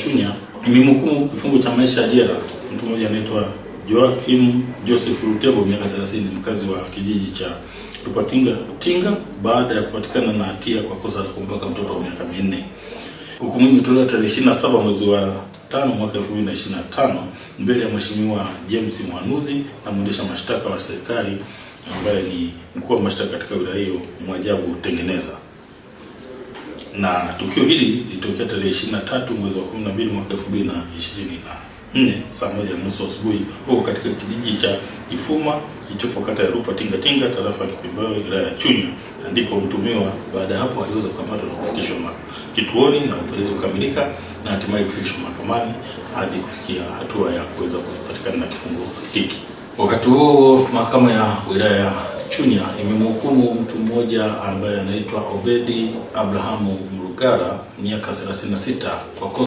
Chunya imemhukumu kifungo cha maisha jela mtu mmoja anaitwa Joachim Joseph Rutebo, miaka 30, mkazi wa kijiji cha Rupatinga baada ya kupatikana na hatia kwa kosa la kumbaka mtoto wa miaka 4. Hukumu imetolewa tarehe 27 mwezi wa 5 mwaka 2025 mbele ya Mheshimiwa James Mwanuzi na mwendesha mashtaka wa serikali ambaye ni mkuu wa mashtaka katika wilaya hiyo Mwajabu Tengeneza. Na tukio hili lilitokea tarehe 23 mwezi wa 12 mwaka 2024 saa 1:30 asubuhi huko katika kijiji cha Ifuma kilichopo kata ya Rupatinga tarafa ya Kipembawe wilaya ya Chunya. Ndipo mtumiwa baada ya hapo aliweza kukamatwa na kufikishwa kituoni na upelelezi ukamilika na hatimaye kufikishwa mahakamani hadi kufikia hatua ya kuweza kupatikana na kifungo hiki. Wakati huo mahakama ya wilaya ya Chunya imemhukumu mtu mmoja ambaye anaitwa Obedi Abrahamu Mrugara miaka 36 kwa